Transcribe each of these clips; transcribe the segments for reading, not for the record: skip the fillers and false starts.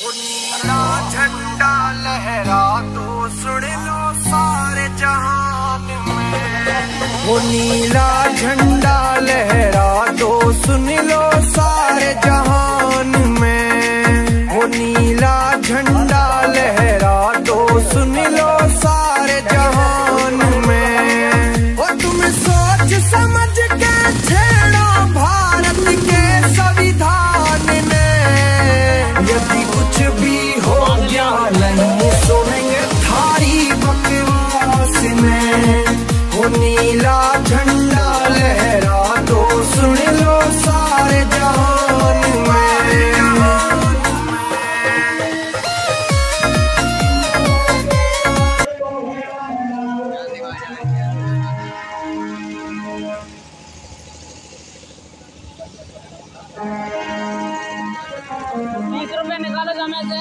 वो नीला झंडा लहरा तो सुन लो सारे जहान में। वो नीला झंडा लहरा तो सुन लो सारे जहान में। वो नीला झंडा लहरा तो सुन लो सारे जहान में। वो तुम सोच समझ के छेड़ो भारत के संविधान ने। यदि कुछ भी हो गया नहीं सुनेंगे थारी बकवास में। वो नीला झंडा लहरा तो सुन लो सारे जहान में। ₹20 निकालो जमे से।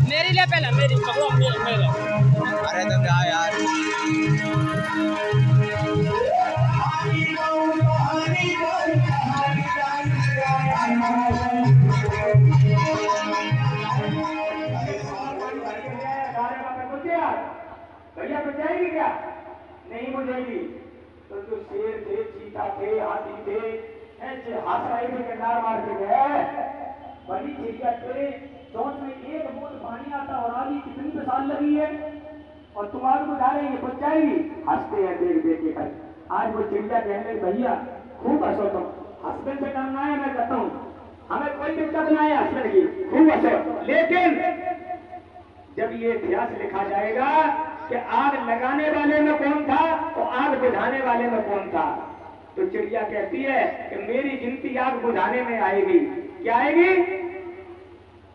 मेरी ले पहले, मेरी पकड़ो, मेरे। अरे तो क्या यार, भैया बुझाएगी क्या? नहीं बुझेगी। तो जो शेर थे, चीता थे, हाथी थे, हाथी में किरदार मार के गए। बड़ी चिड़िया थे, चौंच में एक बूंद पानी आता और आदि कितनी मिसाल लगी है। और तुम आग बुझा रहे हैं, बुझ जाएगी। हंसते हैं देख देख के। आज वो चिड़िया कहने भैया खूब हंसो, तुम हंसने से करना है। मैं कहता हूँ हमें कोई दिक्कत नहीं है हंसने की, खूब हंसो। लेकिन जब ये इतिहास लिखा जाएगा कि आग लगाने वाले में कौन था तो आग बुझाने वाले में कौन था, तो चिड़िया कहती है कि मेरी गिनती आग बुझाने में आएगी। क्या आएगी?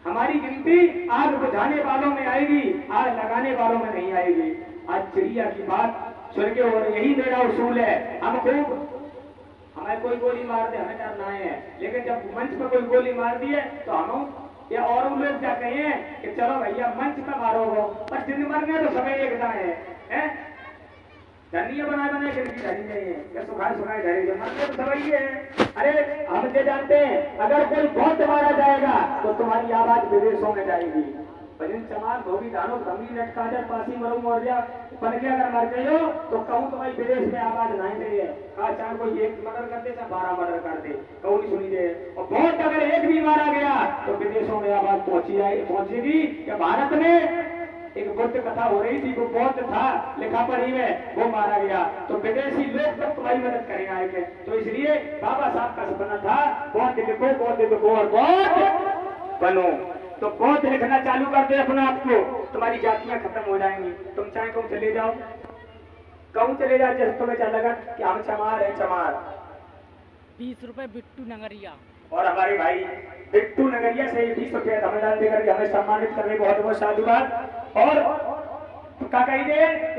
हमारी गिनती आग बुझाने वालों में आएगी, आग लगाने वालों में नहीं आएगी। आज चिड़िया की बात सुन के और यही मेरा उसूल है। हम खूब हमें कोई गोली मार दे हमें डरना है, लेकिन जब मंच पर कोई गोली मार दिए तो हम या और लोग क्या कहें कि चलो भैया मंच पे मारो हो, पर जिंद मरने तो समय एकता है। धनिया बनाए बनाए खिड़की धरी नहीं है, या सुखाए सुखाए धरी मरने तो सभी है। अरे हम ये जानते हैं अगर कोई बहुत मारा जाएगा तो तुम्हारी आवाज विदेशों में जाएगी। भजन चमार धोबी धानो गंगी लटकाजर पासी मरू मौर्या पनके अगर मर गए हो तो कहूँ तुम्हारी विदेश में आवाज नहीं दे है। कहा चाहे कोई एक मर्डर कर दे चाहे 12 मर्डर कर दे, कहूँ नहीं सुनी दे। और बहुत अगर एक भी मारा गया तो विदेशों में आवाज पहुंचेगी। क्या भारत में एक बुद्ध कथा हो रही थी, वो बौद्ध था लिखा पढ़ी में, वो मारा गया तो विदेशी लोग तब तुम्हारी मदद करेंगे आएंगे। तो इसलिए बाबा साहब का सपना था बौद्ध लिखो, बौद्ध लिखो और बौद्ध बनो। तो बौद्ध लिखना चालू कर दे अपने आप को, तुम्हारी जातियां खत्म हो जाएंगी। तुम चाहे कहूँ चले जाओ, कहूँ चले जाओ, जैसे तुम्हें क्या लगा कि हम चमार है चमार। ₹20 बिट्टू नगरिया और हमारे भाई बिट्टू नगरिया से 20 रुपये धमदान देकर हमें सम्मानित कर रहे, बहुत बहुत साधुवाद। और क्या कही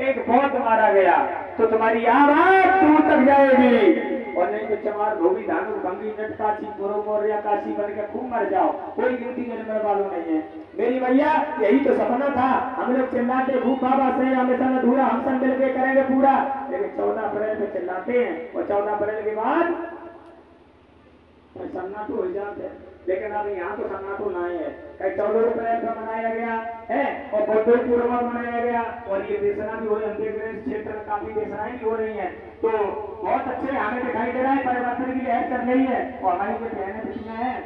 एक बौद्ध मारा गया तो तुम्हारी आवाज दूर तक जाएगी। और नहीं तो चमार धोबी धानु गंगी नट काशी पुरो मौर्या काशी बन के खूब मर जाओ, कोई गिनती करने वालों नहीं है। मेरी भैया यही तो सपना था। हम लोग चिल्लाते खूब बाबा से हमेशा अधूरा, हम सब मिलकर करेंगे पूरा। लेकिन 14 अप्रैल में चिल्लाते हैं और 14 अप्रैल के बाद सन्नाटू हो जाते हैं। लेकिन अब यहाँ तो सन्नाटू नहीं है। कहीं 14 अप्रैल का मनाया गया है और बौद्ध पूर्व मनाया गया और ये देशना भी हो रही है। क्षेत्र में काफी देशनाएं भी हो रही है, तो बहुत अच्छे हमें दिखाई दे रहा है परिवर्तन की लहर चल रही है। और हमारी जो बहनें पिछले हैं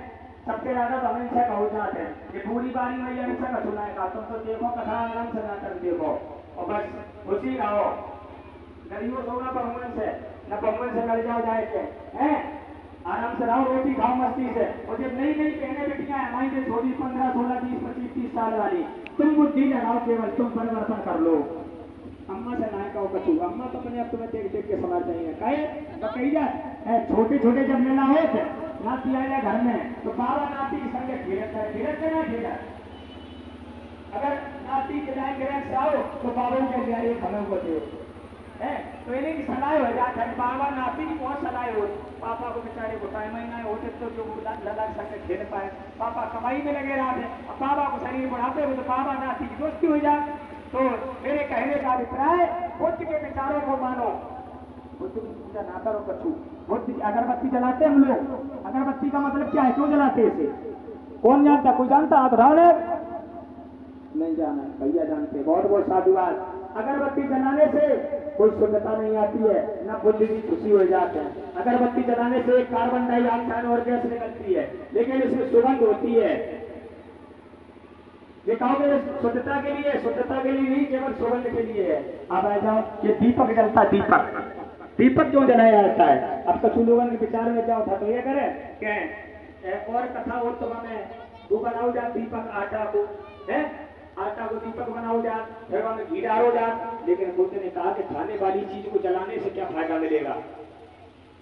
सबसे ज्यादा तो हमें इनसे कहू जाते हैं कि पूरी बारी में ये इनसे का सुनाएगा। तुम तो देखो कथा आराम से जाकर देखो और बस खुशी रहो। गरीबों सोना बहुमन से न बहुमन से लड़ जाओ जाए के है, आराम से रहो, रोटी खाओ मस्ती से। और जब नई नई बहनें बेटियां हमारी जो 24, 15, 16, 20, 25, 30 साल वाली, तुम बुद्धि लगाओ, केवल तुम परिवर्तन कर लो। अम्मा से ना कहो कछू, अम्मा तो अपने आप तुम्हें देख देख के समझ जाएंगे। कहे छोटे छोटे जब मेला हो नाती आएगा घर में तो बाबा नाती के संगे फिरत ना फिरत। अगर नाती के जाए गिरक से आओ तो बाबू के जाए खड़े होते हो है तो इन्हें की सलाह हो जाता है बाबा नाती की बहुत सलाह हो पापा को बेचारे को टाइम ही नहीं होते तो जो लगा सके खेल पाए पापा कमाई में लगे रहा थे अब बाबा को शरीर बढ़ाते हुए तो बाबा नाती की दोस्ती हो जाए तो मेरे कहने का अभिप्राय बुद्ध के विचारों को मानो बुद्ध की पूजा ना करो कछु बुद्ध अगरबत्ती जलाते हम लोग अगरबत्ती का मतलब क्या है क्यों जलाते इसे कौन जानता कोई जानता आप राणे नहीं जाना भैया जानते बहुत बहुत साधुवाद अगरबत्ती जलाने से कोई शुद्धता नहीं आती है न बुद्ध की खुशी हो जाती है अगरबत्ती जलाने से कार्बन डाइऑक्साइड और गैस निकलती है लेकिन इसमें सुगंध होती है ये कहोगे शुद्धता के लिए नहीं केवल सुगंध के लिए है अब आ जाओ ये दीपक जलता दीपक क्यों जलाया जाता है अब कछु लोगों के विचार में जाओ था तो ये करे क्या और कथा और तो में वो बनाओ जा दीपक आटा को है आटा को दीपक बनाओ जा फिर वहां घी डालो जा लेकिन बुद्ध ने कहा कि खाने वाली चीज को जलाने से क्या फायदा मिलेगा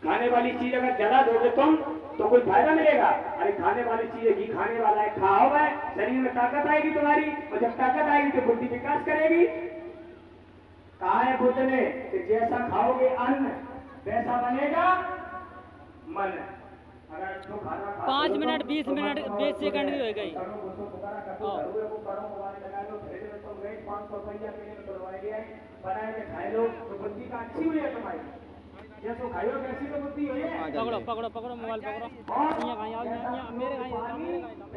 खाने वाली चीज अगर जला दोगे तुम तो कोई फायदा मिलेगा अरे खाने वाली चीज घी खाने वाला है खाओ है शरीर में ताकत आएगी तुम्हारी और जब ताकत आएगी तो बुद्धि विकास करेगी कहा है बुद्ध ने कि जैसा खाओगे अन्न वैसा बनेगा मन अगर जो खाना 5 मिनट 20 मिनट 20 सेकंड भी हो गई बनाए के खाए लो तो बुद्धि का अच्छी हुई है तुम्हारी जैसो खाइयो कैसी तो बुद्धि हुई है पकड़ो मोबाइल पकड़ो यहाँ मेरे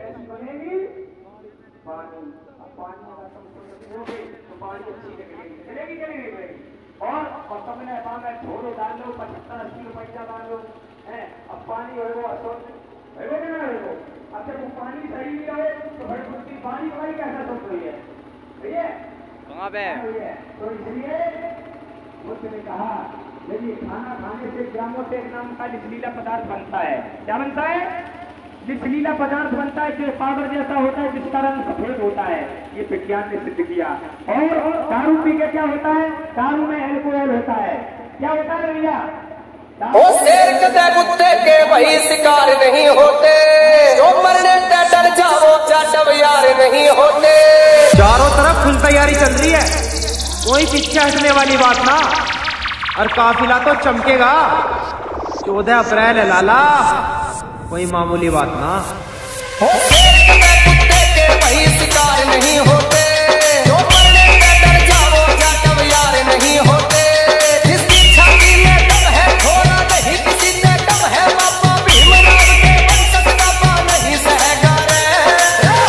ऐसी बनेगी पानी पानी अगर तुम पियोगे तो पानी अच्छी चलेगी और तुमने मांगा छोड़ो डाल लो 75-80 रुपया डाल लो है अब पानी हो वो अशुद्ध है ना हो अब जब वो पानी सही नहीं रहे तो बड़ी बुद्धि पानी हमारी कैसा सोच रही है भैया कहाँ पे तो इसलिए बुद्ध ने कहा यदि खाना खाने से ग्रामोटेक नाम का जहरीला पदार्थ बनता है क्या बनता है जहरीला पदार्थ बनता है जो पाउडर जैसा होता है जिसका रंग सफेद होता है ये विज्ञान ने सिद्ध किया और दारू पी के क्या होता है दारू में एल्कोहल होता है क्या होता है भैया शेर कदे कुत्ते के वही शिकार नहीं होते जो मरने से डर जाओ चाटव यार नहीं होते चारों तरफ फुल तैयारी चल रही है कोई पीछे हटने वाली बात ना और काफिला तो चमकेगा 14 अप्रैल है लाला कोई मामूली बात ना शेर कदे कुत्ते के वही शिकार नहीं होते जो मरने से डर जाओ चाटव यार नहीं होते जिसकी छाती में दम है थोड़ा नहीं किसी से कम है बाबा भीमराव के वंशज का पा नहीं सहेगा रे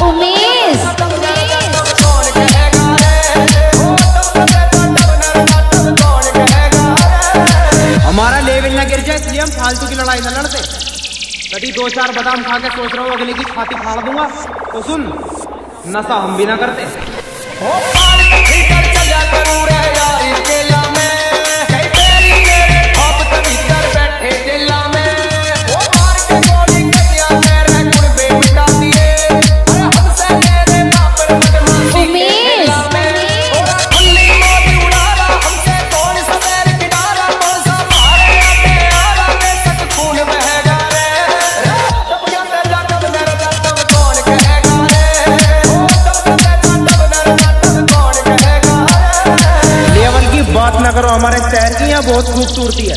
उमेश कौन कहेगा रे कौन कहेगा रे हमारा लेवल ना गिर जाए इसलिए हम फालतू की लड़ाई न लड़ते कभी 2-4 बादाम खा के सोच रहा हूँ अगले की छाती फाड़ दूंगा तो सुन नशा हम भी ना करते ओ पान भीतर चला करूं रे यारी केला में कई तेरी मेरे खौफ के भीतर बैठे दिला में ओ मार के गोली कटिया मेरे गुर्बे मिटा दिए अरे हमसे मेरे बाप पर बदमाशी केला में ओरा खुली मौत उड़ारा हमसे कौन सा पैर किनारा कौन सा मारे आते आरा में सक खून बहेगा रे तब क्या तेरा तब मेरा तब कौन कहेगा रे ओ तब कौन कहेगा रे लेवल की बात ना करो हमारे शहर की यहाँ बहुत खूबसूरती है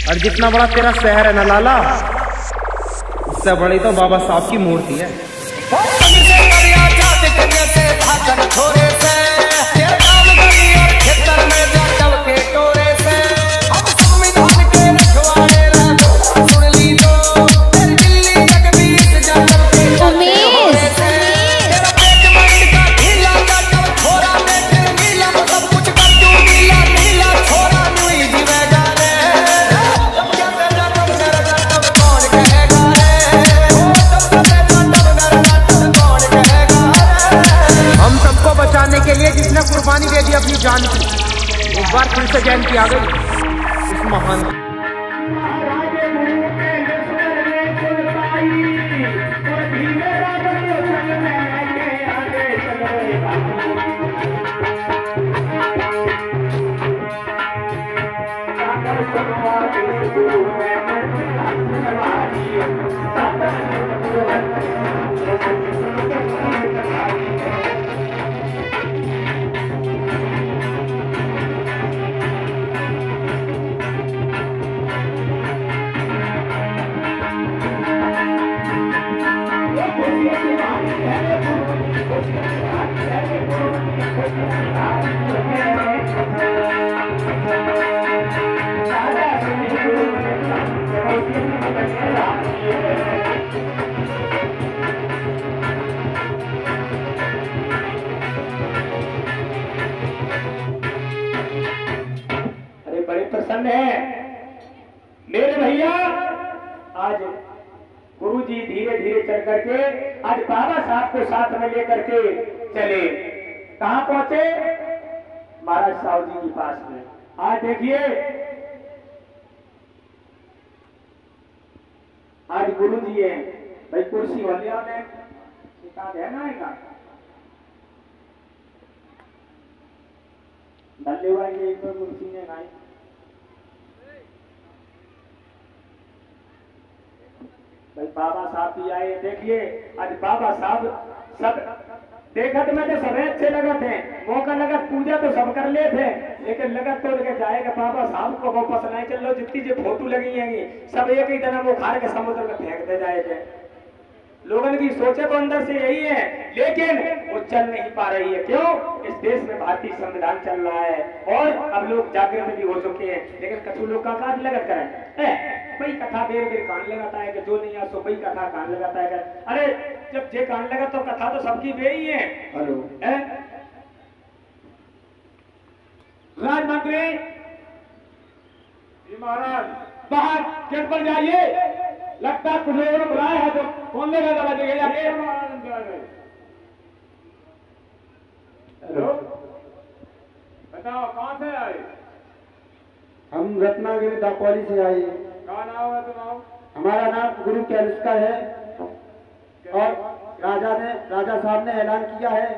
और जितना बड़ा तेरा शहर है ना लाला उससे बड़ी तो बाबा साहब की मूर्ति है हमसे करिया जात करिया से भाकर छोरे से तेरे काम गली और खेतर में जाटव के टोरे से हम संविधान के रखवाले रहो सुन ली दो तेरी दिल्ली तक भी इस जाटव के टोरे से तेरा पेट माइंड का ढीला जाटव छोरा में फिर नीला सब कुछ कर दूं नीला नीला छोरा नुई जीवेगा रे तब क्या तेरा तब मेरा जाटव कौन कहेगा रे ओ तब तेरा तब मेरा जाटव कौन कहेगा रे हम सबको बचाने के लिए जिसने कुर्बानी दे दी अपनी जान की एक बार फिर से जयंती आ गई उस महान की। राजे गुरु के लश्कर में सुरताई और धीमे राजन संग में के आगे चले सागर सनवा के गुरु में प्रसन्न है। मेरे भैया आज गुरु जी धीरे धीरे चल करके आज बाबा साहब को साथ में लेकर के चले। कहाँ पहुंचे? महाराज साहब जी के पास में। आज देखिए आज गुरु जी है भाई, कुर्सी वाले में शिकायत है ना का डल्ले वाले एक कुर्सी ने गाई। भाई बाबा साहब भी आए। देखिए आज बाबा साहब सब देखत में तो सब अच्छे लगत है। मौका लगत पूजा तो सब कर ले थे, लेकिन लगत तो लेके जाएगा बाबा साहब को वापस नहीं। चल लो जितनी जो फोटो लगी है सब एक ही तरह वो खार के समुद्र में फेंक दे जाएगा। लोगों की सोचे तो अंदर से यही है, लेकिन वो चल नहीं पा रही है। क्यों? इस देश में भारतीय संविधान चल रहा है और अब लोग जागृत भी हो चुके हैं, लेकिन कछु लोग का काज लगत करें भाई कथा देर देर कान लगाता है कि जो नहीं आ सो भाई कथा कान लगाता है। अरे जब जे कान लगा तो कथा तो सबकी बे ही है। हेलो राजमंत्री जी महाराज बाहर गेट पर जाइए। लगता है कुछ लोगों ने बुलाया है, तो कौन लेगा दवा देगा? हेलो बताओ कहाँ से आए? हम रत्नागिरी दापोली से आए। कहाँ नाम है तुम्हारा? हमारा नाम गुरु कैलुस्का है और राजा साहब ने ऐलान किया है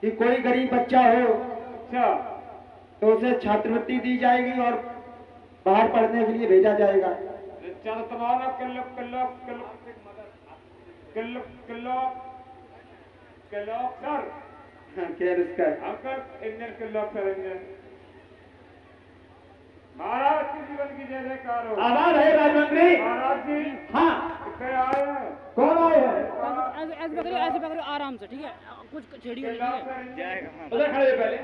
कि कोई गरीब बच्चा हो अच्छा तो उसे छात्रवृत्ति दी जाएगी और बाहर पढ़ने के लिए भेजा जाएगा। चल तुम्हारा kilo kilo kilo kilo kilo kilo sir कैलुस्का uncle engine kilo sir engine महाराज की जीवन की जय जयकार हो। आवाज है राजमंत्री महाराज जी। हाँ कितने आए हैं? कौन आए हैं? ऐसे पकड़ो आराम से, ठीक है? कुछ छेड़ी नहीं है। उधर खड़े पहले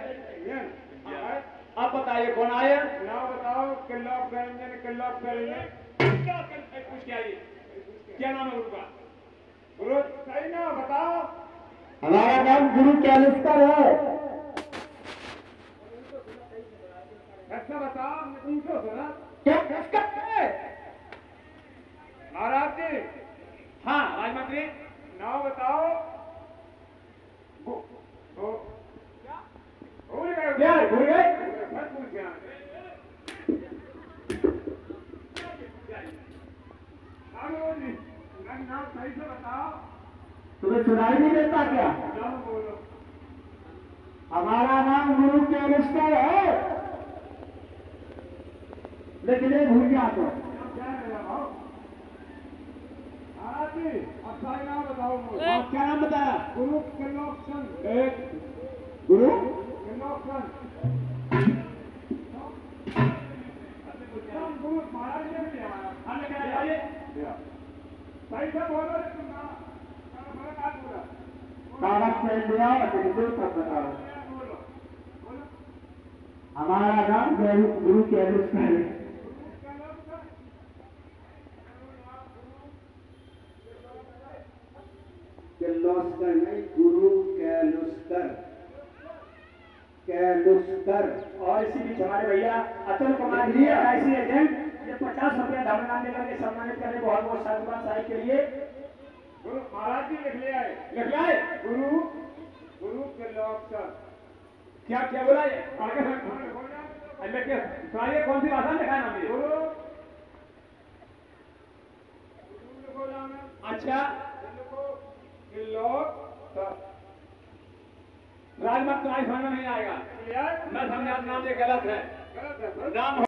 आप बताइए कौन आए? नाम बताओ। किलो व्यंजन किलो व्यंजन क्या नाम है उनका? गुरु सही ना बताओ। हमारा नाम गुरु कैलुस्का है। अच्छा बताओ पूछो जरा क्या कैलुस्का है? महाराज जी। हाँ राजमंत्री नाम बताओ। भूल गए? नाम सही से बताओ। तुम्हें सुनाई नहीं देता क्या? बोलो। हमारा नाम गुरु कैलुस्का है, लेकिन ये भूल गया तो। महाराज जी अब सही नाम बताओ। आप क्या नाम बताया? गुरु किलोक्सन। गुरु किलोक्सन गुरु महाराज जी भी हमारा सही से बोलो। कागज पेन लिया और बिल्कुल सब बताओ। हमारा नाम गुरु कैलुस्का है। कैलुस्कर नहीं, गुरु कैलुस्कर। कैलुस्कर। और इसी बीच हमारे भैया अतुल कुमार जी एलआईसी एजेंट ये 50 रुपया धमनाम देकर के सम्मानित करने बहुत बहुत साधुवाद साहिब के लिए। गुरु महाराज जी लिख ले आए। लिख ले आए। गुरु गुरु किलोक्सन क्या क्या बोला ये? सुनाइए कौन सी भाषा में लिखा है नाम ये? गुरु अच्छा राजमत तुम्हारी समझ में नहीं आएगा। मैं समझा नाम ये गलत है। नाम